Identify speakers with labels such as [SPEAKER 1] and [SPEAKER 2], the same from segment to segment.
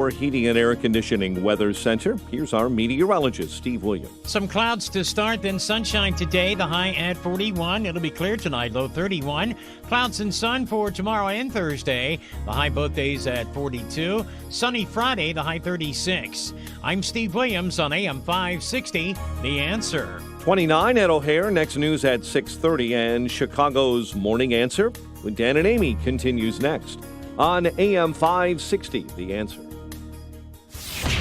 [SPEAKER 1] For Heating and Air Conditioning Weather Center, here's our meteorologist, Steve Williams.
[SPEAKER 2] Some clouds to start, then sunshine today, the high at 41. It'll be clear tonight, low 31. Clouds and sun for tomorrow and Thursday, the high both days at 42. Sunny Friday, the high 36. I'm Steve Williams on AM 560, The Answer.
[SPEAKER 1] 29 at O'Hare, next news at 6:30, and Chicago's Morning Answer with Dan and Amy continues next on AM 560, The Answer.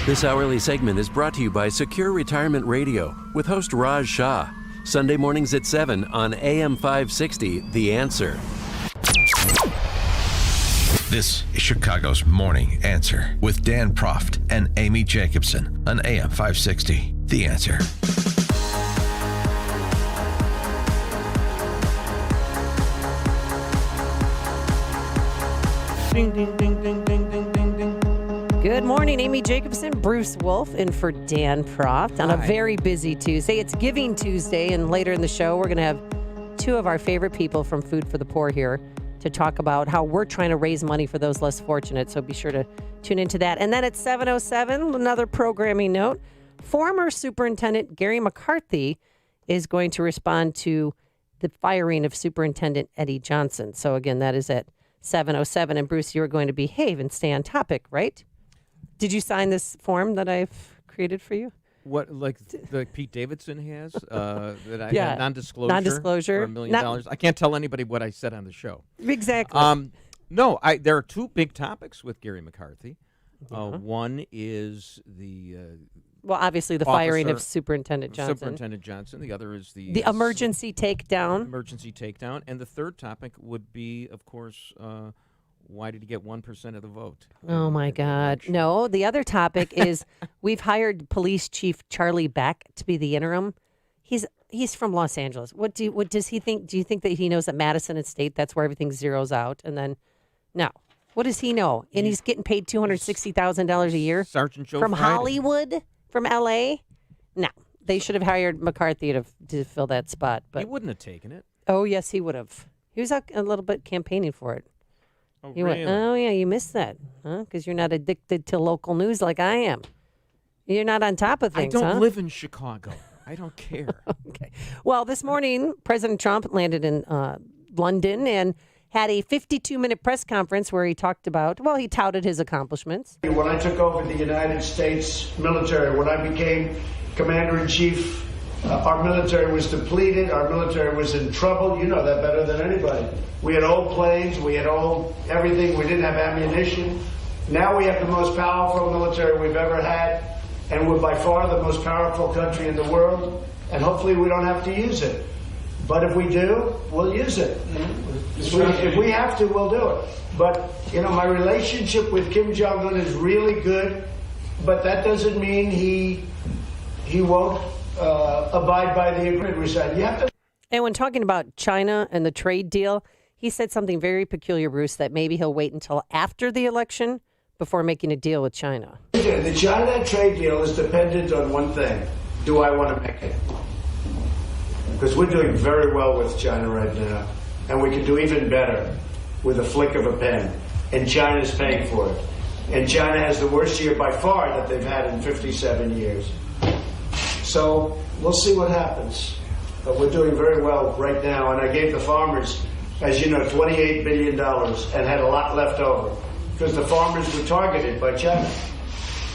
[SPEAKER 3] This hourly segment is brought to you by Secure Retirement Radio with host Raj Shah. Sunday mornings at 7 on AM 560, The Answer.
[SPEAKER 4] This is Chicago's Morning Answer with Dan Proft and Amy Jacobson on AM 560, The Answer.
[SPEAKER 5] Ding, ding, ding, ding, ding, ding, ding, ding. Good morning, Amy Jacobson, Bruce Wolf, in for Dan Proft on a very busy Tuesday. It's Giving Tuesday, and later in the show, we're going to have two of our favorite people from Food for the Poor here to talk about how we're trying to raise money for those less fortunate, so be sure to tune into that. And then at 7:07, another programming note, former Superintendent Gary McCarthy is going to respond to the firing of Superintendent Eddie Johnson. So again, that is at 7:07, and Bruce, you're going to behave and stay on topic, right? Did you sign this form that I've created for you?
[SPEAKER 6] What, like Pete Davidson has? That I had non-disclosure for $1 million. I can't tell anybody what I said on the show.
[SPEAKER 5] Exactly.
[SPEAKER 6] No, there are two big topics with Gary McCarthy. One is the
[SPEAKER 5] well, obviously the firing of Superintendent Johnson.
[SPEAKER 6] The other is the
[SPEAKER 5] emergency takedown.
[SPEAKER 6] And the third topic would be, of course, why did he get 1% of the vote?
[SPEAKER 5] Oh, my God. No, the other topic is we've hired Police Chief Charlie Beck to be the interim. He's from Los Angeles. What does he think? Do you think that he knows that Madison and State, that's where everything zeroes out? And then, no. What does he know? And he's getting paid $260,000 a year?
[SPEAKER 6] Sergeant Joe
[SPEAKER 5] from
[SPEAKER 6] Friday.
[SPEAKER 5] Hollywood? From L.A.? No. They should have hired McCarthy to fill that spot. But
[SPEAKER 6] he wouldn't have taken it.
[SPEAKER 5] Oh, yes, he would have. He was out a little bit campaigning for it.
[SPEAKER 6] Oh,
[SPEAKER 5] You
[SPEAKER 6] really?
[SPEAKER 5] went, oh, yeah, you missed that, huh? Because you're not addicted to local news like I am. You're not on top of things,
[SPEAKER 6] I don't live in Chicago. I don't care.
[SPEAKER 5] Okay. Well, this morning, President Trump landed in London and had a 52-minute press conference where he talked about, well, he touted his accomplishments.
[SPEAKER 7] When I took over the United States military, when I became commander-in-chief, our military was depleted. Our military was in trouble. You know that better than anybody. We had old planes. We had old everything. We didn't have ammunition. Now we have the most powerful military we've ever had, and we're by far the most powerful country in the world, and hopefully we don't have to use it. But if we do, we'll use it. If we have to, we'll do it. But, my relationship with Kim Jong-un is really good, but that doesn't mean he won't abide by the agreement we signed. You have to.
[SPEAKER 5] And when talking about China and the trade deal, he said something very peculiar, Bruce, that maybe he'll wait until after the election before making a deal with China.
[SPEAKER 7] The China trade deal is dependent on one thing. Do I want to make it? Because we're doing very well with China right now, and we can do even better with a flick of a pen, and China's paying for it. And China has the worst year by far that they've had in 57 years. So we'll see what happens. But we're doing very well right now, and I gave the farmers, as you know, $28 billion and had a lot left over because the farmers were targeted by China.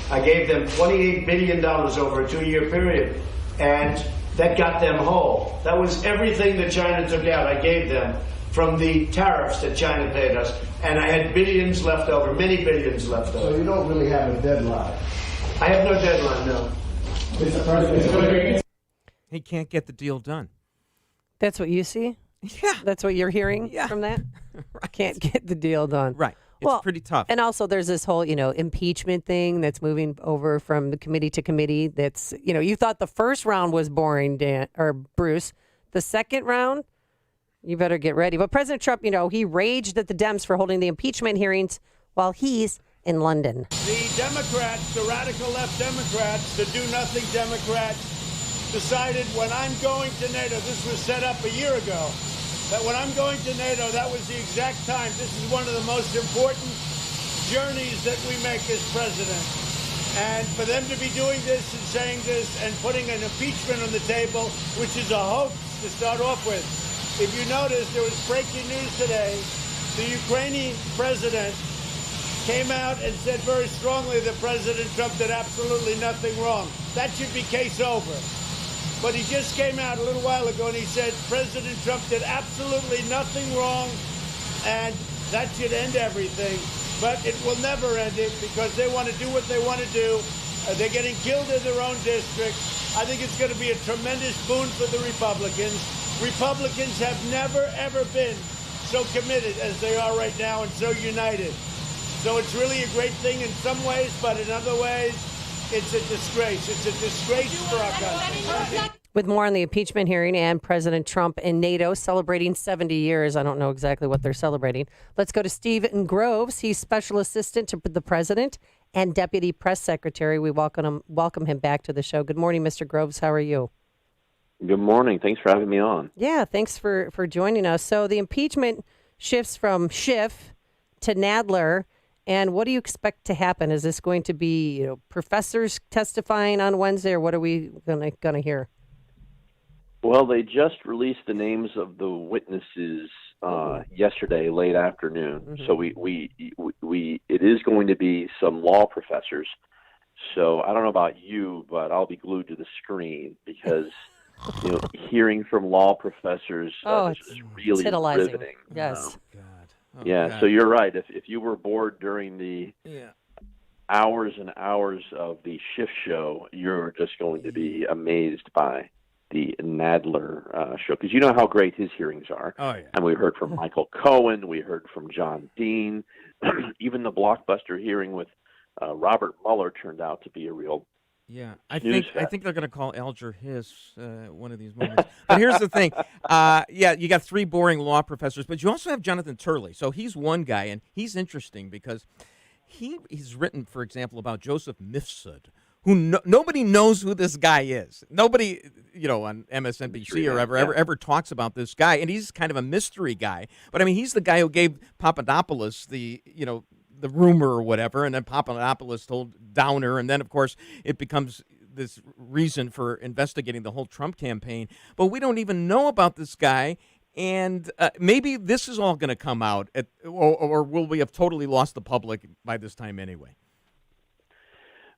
[SPEAKER 7] I gave them $28 billion over a 2-year period, and that got them whole. That was everything that China took out. I gave them from the tariffs that China paid us, and I had billions left over, many billions left over.
[SPEAKER 8] So you don't really have a deadline?
[SPEAKER 7] I have no deadline, no.
[SPEAKER 6] He can't get the deal done.
[SPEAKER 5] That's what you see?
[SPEAKER 6] Yeah.
[SPEAKER 5] That's what you're hearing from that?
[SPEAKER 6] Right.
[SPEAKER 5] Can't get the deal done.
[SPEAKER 6] Right. It's pretty tough.
[SPEAKER 5] And also there's this whole, impeachment thing that's moving over from the committee to committee. That's, you thought the first round was boring, Dan, or Bruce. The second round, you better get ready. But President Trump, he raged at the Dems for holding the impeachment hearings while he's in London.
[SPEAKER 9] The Democrats, the radical left Democrats, the do-nothing Democrats, decided when I'm going to NATO, this was set up a year ago, that when I'm going to NATO, that was the exact time. This is one of the most important journeys that we make as president. And for them to be doing this and saying this and putting an impeachment on the table, which is a hoax to start off with. If you notice, there was breaking news today. The Ukrainian president came out and said very strongly that President Trump did absolutely nothing wrong. That should be case over. But he just came out a little while ago and he said President Trump did absolutely nothing wrong, and that should end everything. But it will never end it because they want to do what they want to do. They're getting killed in their own district. I think it's going to be a tremendous boon for the Republicans. Republicans have never, ever been so committed as they are right now and so united. So it's really a great thing in some ways, but in other ways, it's a disgrace. It's a disgrace for our country.
[SPEAKER 5] With more on the impeachment hearing and President Trump and NATO celebrating 70 years. I don't know exactly what they're celebrating. Let's go to Stephen Groves. He's Special Assistant to the President and Deputy Press Secretary. We welcome him back to the show. Good morning, Mr. Groves. How are you?
[SPEAKER 10] Good morning. Thanks for having me on.
[SPEAKER 5] Yeah, thanks for joining us. So the impeachment shifts from Schiff to Nadler. And what do you expect to happen? Is this going to be professors testifying on Wednesday, or what are we going to hear?
[SPEAKER 10] Well, they just released the names of the witnesses yesterday, late afternoon. Mm-hmm. So it is going to be some law professors. So I don't know about you, but I'll be glued to the screen because hearing from law professors is really riveting.
[SPEAKER 5] Yes.
[SPEAKER 10] God. So you're right. If you were bored during the hours and hours of the Schiff show, you're just going to be amazed by the Nadler show, because you know how great his hearings are.
[SPEAKER 6] Oh, yeah.
[SPEAKER 10] And we heard from Michael Cohen, we heard from John Dean, even the blockbuster hearing with Robert Mueller turned out to be a real
[SPEAKER 6] I think they're going to call Alger Hiss one of these moments. But here's the thing. You got three boring law professors, but you also have Jonathan Turley. So he's one guy, and he's interesting because he's written, for example, about Joseph Mifsud, who nobody knows who this guy is. Nobody, on MSNBC or ever talks about this guy, and he's kind of a mystery guy. But I mean, he's the guy who gave Papadopoulos the rumor or whatever, and then Papadopoulos told Downer, and then of course it becomes this reason for investigating the whole Trump campaign. But we don't even know about this guy, and maybe this is all going to come out, or will we have totally lost the public by this time anyway?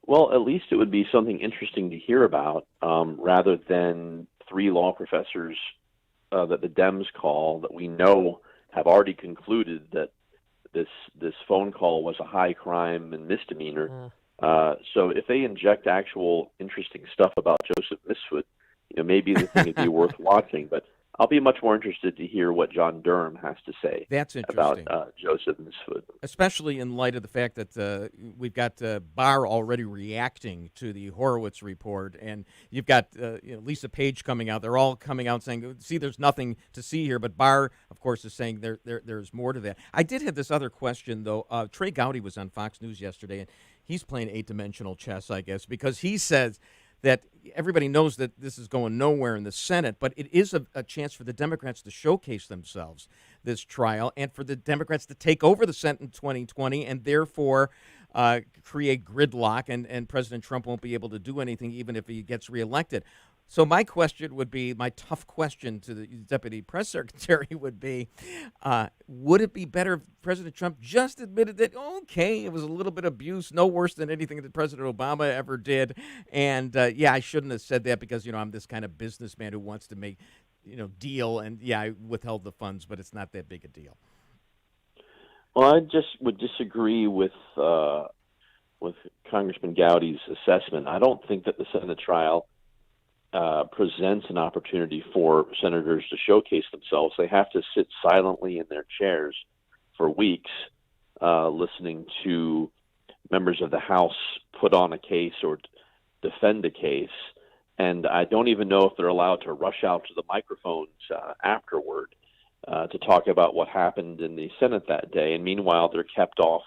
[SPEAKER 10] Well, at least it would be something interesting to hear about, rather than three law professors that the Dems call that we know have already concluded that this phone call was a high crime and misdemeanor. So if they inject actual interesting stuff about Joseph Mifsud, maybe the thing would be worth watching. But I'll be much more interested to hear what John Durham has to say about Joseph Mifsud. Especially
[SPEAKER 6] in light of the fact that we've got Barr already reacting to the Horowitz report, and you've got Lisa Page coming out. They're all coming out saying, see, there's nothing to see here. But Barr, of course, is saying there's more to that. I did have this other question, though. Trey Gowdy was on Fox News yesterday, and he's playing eight-dimensional chess, I guess, because he says that everybody knows that this is going nowhere in the Senate, but it is a chance for the Democrats to showcase themselves, this trial, and for the Democrats to take over the Senate in 2020 and therefore create gridlock, and President Trump won't be able to do anything even if he gets reelected. So my question would be, my tough question to the Deputy Press Secretary would be, would it be better if President Trump just admitted that, okay, it was a little bit of abuse, no worse than anything that President Obama ever did, and I shouldn't have said that because, I'm this kind of businessman who wants to make, deal, and I withheld the funds, but it's not that big a deal.
[SPEAKER 10] Well, I just would disagree with Congressman Gowdy's assessment. I don't think that the Senate trial presents an opportunity for senators to showcase themselves. They have to sit silently in their chairs for weeks, listening to members of the House put on a case or defend a case. And I don't even know if they're allowed to rush out to the microphones afterward to talk about what happened in the Senate that day. And meanwhile, they're kept off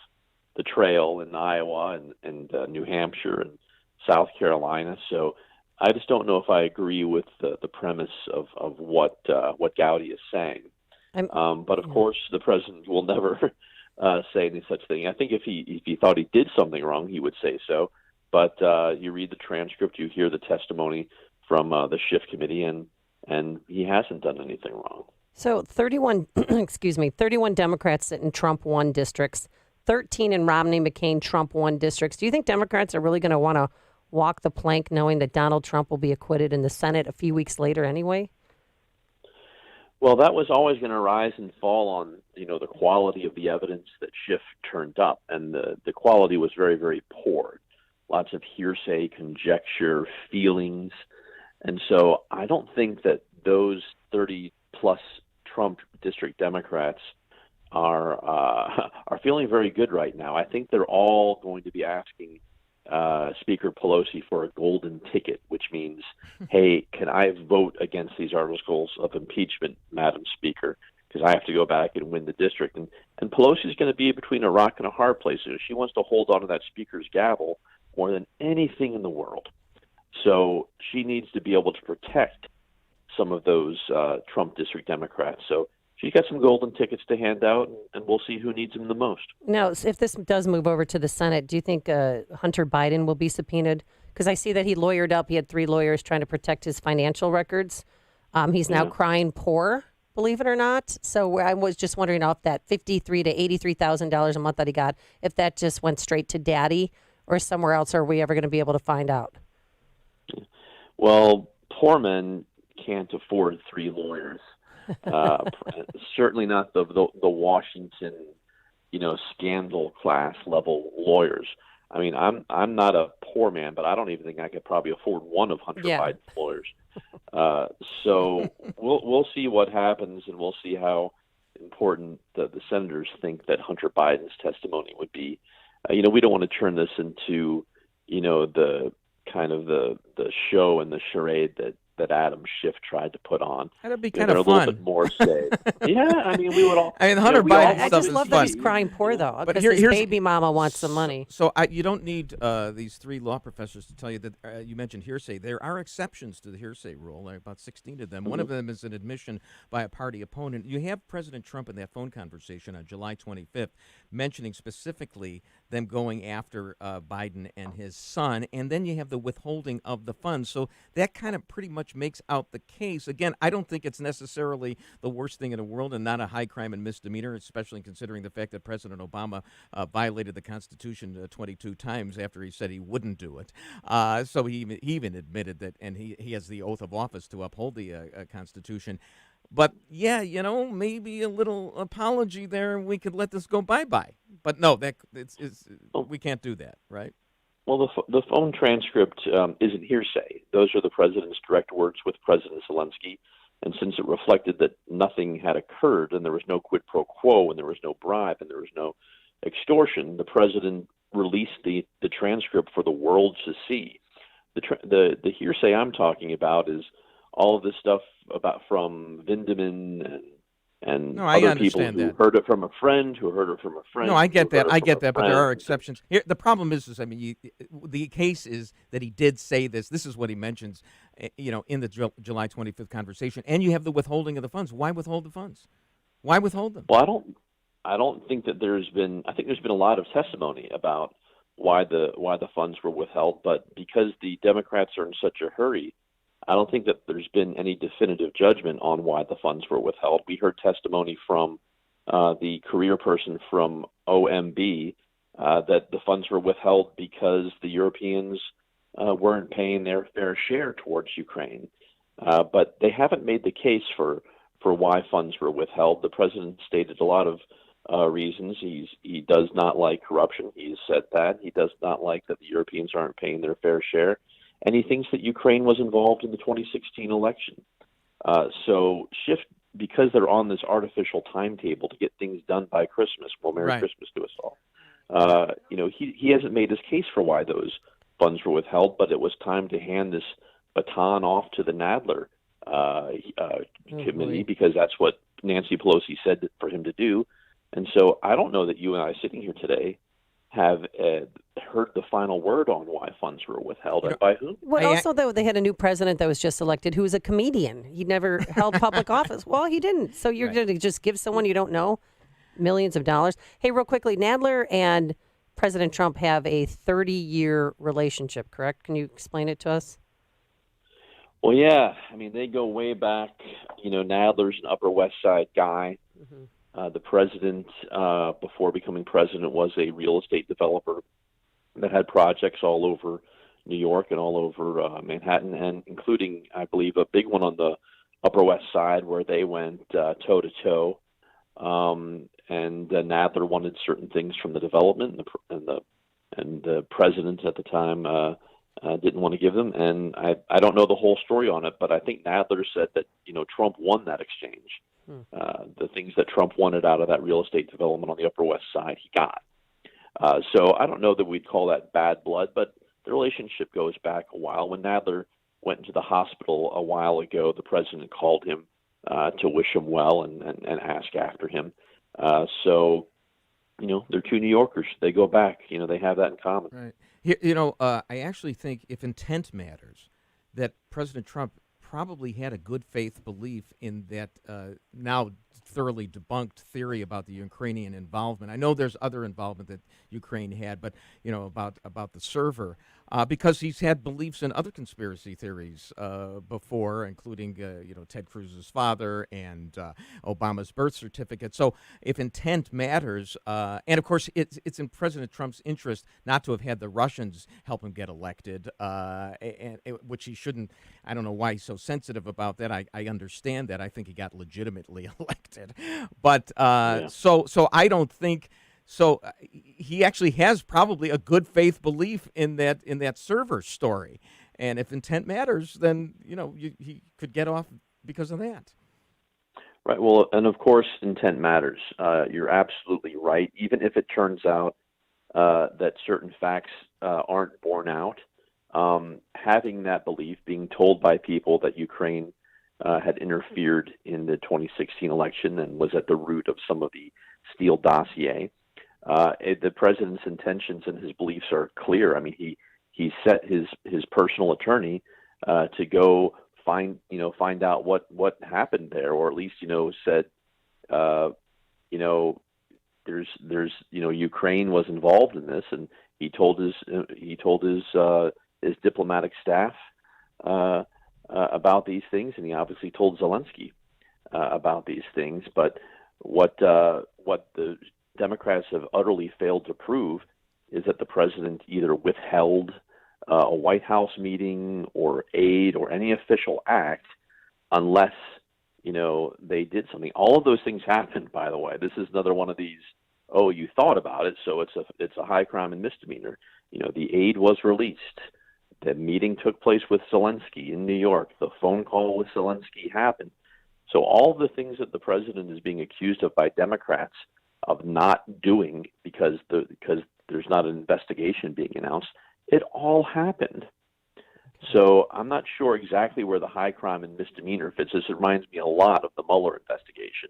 [SPEAKER 10] the trail in Iowa and New Hampshire and South Carolina. So I just don't know if I agree with the premise of what Gowdy is saying. But of course, the president will never say any such thing. I think if he thought he did something wrong, he would say so. But you read the transcript, you hear the testimony from the Schiff committee, and he hasn't done anything wrong.
[SPEAKER 5] So 31, 31 Democrats sit in Trump won districts, 13 in Romney, McCain, Trump won districts. Do you think Democrats are really going to want to walk the plank knowing that Donald Trump will be acquitted in the Senate a few weeks later anyway?
[SPEAKER 10] Well, that was always going to rise and fall on, the quality of the evidence that Schiff turned up. And the quality was very, very poor. Lots of hearsay, conjecture, feelings. And so I don't think that those 30-plus Trump district Democrats are feeling very good right now. I think they're all going to be asking Speaker Pelosi for a golden ticket, which means, hey, can I vote against these articles of impeachment, Madam Speaker, because I have to go back and win the district. And Pelosi's going to be between a rock and a hard place. She wants to hold on to that Speaker's gavel more than anything in the world. So she needs to be able to protect some of those Trump district Democrats. So she's got some golden tickets to hand out, and we'll see who needs them the most. Now,
[SPEAKER 5] if this does move over to the Senate, do you think Hunter Biden will be subpoenaed? Because I see that he lawyered up. He had 3 lawyers trying to protect his financial records. He's now crying poor, believe it or not. So I was just wondering if that $53,000 to $83,000 a month that he got, if that just went straight to daddy or somewhere else, or are we ever going to be able to find out?
[SPEAKER 10] Well, poor men can't afford 3 lawyers. Certainly not the Washington, scandal class level lawyers. I mean, I'm not a poor man, but I don't even think I could probably afford one of Hunter Biden's lawyers. So we'll see what happens, and we'll see how important the senators think that Hunter Biden's testimony would be. We don't want to turn this into, the kind of the show and the charade that Adam Schiff tried to put on.
[SPEAKER 6] That'd be kind of
[SPEAKER 10] fun. A little
[SPEAKER 6] bit
[SPEAKER 10] more safe. Yeah, I mean, we would all.
[SPEAKER 6] I mean, Hunter Biden.
[SPEAKER 5] I just love that he's crying poor though, because his baby mama wants some money.
[SPEAKER 6] So you don't need these 3 law professors to tell you that you mentioned hearsay. There are exceptions to the hearsay rule. There are about 16 of them. Mm-hmm. One of them is an admission by a party opponent. You have President Trump in that phone conversation on July 25th mentioning specifically them going after Biden and his son, and then you have the withholding of the funds. So that kind of pretty much makes out the case. Again, I don't think it's necessarily the worst thing in the world and not a high crime and misdemeanor, especially considering the fact that President Obama violated the Constitution 22 times after he said he wouldn't do it. So he even admitted that, and he has the oath of office to uphold the Constitution. But, yeah, maybe a little apology there, and we could let this go bye-bye. But, no, we can't do that, right?
[SPEAKER 10] Well, the phone transcript isn't hearsay. Those are the president's direct words with President Zelensky. And since it reflected that nothing had occurred and there was no quid pro quo and there was no bribe and there was no extortion, the president released the transcript for the world to see. The hearsay I'm talking about is all of this stuff from Vindman and other people who heard it from a friend, who heard it from a friend.
[SPEAKER 6] No, I get that. But there are exceptions. Here, the problem is the case is that he did say this. This is what he mentions, in the July 25th conversation. And you have the withholding of the funds. Why withhold the funds? Why withhold them?
[SPEAKER 10] Well, I don't think that there's been. I think there's been a lot of testimony about why the funds were withheld, but because the Democrats are in such a hurry, I don't think that there's been any definitive judgment on why the funds were withheld. We heard testimony from the career person from OMB that the funds were withheld because the Europeans weren't paying their fair share towards Ukraine. But they haven't made the case for why funds were withheld. The president stated a lot of reasons. He does not like corruption. He's said that. He does not like that the Europeans aren't paying their fair share. And he thinks that Ukraine was involved in the 2016 election. So Schiff, because they're on this artificial timetable to get things done by Christmas, well, Merry Christmas to us all. He hasn't made his case for why those funds were withheld, but it was time to hand this baton off to the Nadler committee because that's what Nancy Pelosi said for him to do. And so I don't know that you and I sitting here today have heard the final word on why funds were withheld and by whom.
[SPEAKER 5] Well, also, though, they had a new president that was just elected who was a comedian. He never held public office. Well, he didn't. So you're going to just give someone you don't know Millions of dollars. Hey, real quickly, Nadler and President Trump have a 30-year relationship, correct? Can you explain it to us?
[SPEAKER 10] Well, yeah. I mean, they go way back. Nadler's an Upper West Side guy. The president, before becoming president, was a real estate developer that had projects all over New York and all over Manhattan, and including, I believe, a big one on the Upper West Side where they went toe to toe. And Nadler wanted certain things from the development, and the president at the time didn't want to give them. And I don't know the whole story on it, but I think Nadler said that Trump won that exchange. The things that Trump wanted out of that real estate development on the Upper West Side, he got. So I don't know that we'd call that bad blood, but the relationship goes back a while. When Nadler went into the hospital a while ago, the president called him to wish him well and ask after him. So, they're two New Yorkers. They go back. They have that in common.
[SPEAKER 6] Right. I actually think if intent matters, that President Trump probably had a good faith belief in that now thoroughly debunked theory about the Ukrainian involvement. I know there's other involvement that Ukraine had, but about the server, because he's had beliefs in other conspiracy theories before, including Ted Cruz's father and Obama's birth certificate. So if intent matters, and of course it's in President Trump's interest not to have had the Russians help him get elected, which he shouldn't. I don't know why he's so sensitive about that. I understand that. I think he got legitimately elected, but so I don't think. So he actually has probably a good faith belief in that server story, and if intent matters, then he could get off because of that.
[SPEAKER 10] Right. Well, and of course, intent matters. You're absolutely right. Even if it turns out that certain facts aren't borne out, having that belief, being told by people that Ukraine had interfered in the 2016 election and was at the root of some of the Steele dossier. The president's intentions and his beliefs are clear. I mean, he set his personal attorney to go find out what happened there, or at least said there's Ukraine was involved in this, and he told his diplomatic staff about these things, and he obviously told Zelensky about these things. But what the Democrats have utterly failed to prove is that the president either withheld a White House meeting or aid or any official act unless, they did something. All of those things happened, by the way. This is another one of these, you thought about it, so it's a high crime and misdemeanor. The aid was released. The meeting took place with Zelensky in New York. The phone call with Zelensky happened. So all the things that the president is being accused of by Democrats of not doing because there's not an investigation being announced, it all happened. So I'm not sure exactly where the high crime and misdemeanor fits. This reminds me a lot of the Mueller investigation,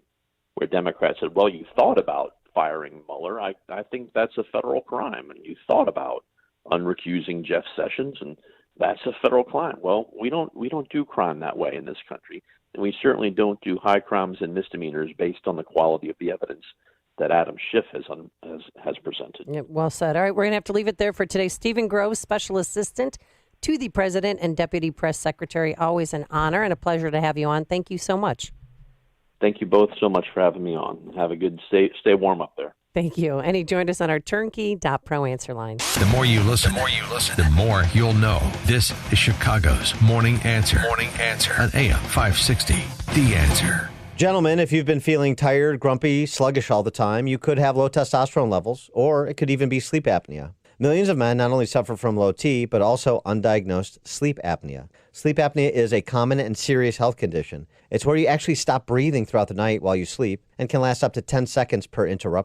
[SPEAKER 10] where Democrats said, well, you thought about firing Mueller. I think that's a federal crime. And you thought about unrecusing Jeff Sessions, and that's a federal crime. Well, we don't do crime that way in this country. And we certainly don't do high crimes and misdemeanors based on the quality of the evidence that Adam Schiff has presented.
[SPEAKER 5] Yeah, well said. All right, we're going to have to leave it there for today. Stephen Groves, Special Assistant to the President and Deputy Press Secretary. Always an honor and a pleasure to have you on. Thank you so much.
[SPEAKER 10] Thank you both so much for having me on. Have a good stay warm up there.
[SPEAKER 5] Thank you. And he joined us on our turnkey.pro answer line.
[SPEAKER 4] The more you listen, the more you'll know. This is Chicago's Morning Answer. Morning Answer on AM 560. The Answer.
[SPEAKER 11] Gentlemen, if you've been feeling tired, grumpy, sluggish all the time, you could have low testosterone levels, or it could even be sleep apnea. Millions of men not only suffer from low T, but also undiagnosed sleep apnea. Sleep apnea is a common and serious health condition. It's where you actually stop breathing throughout the night while you sleep and can last up to 10 seconds per interruption.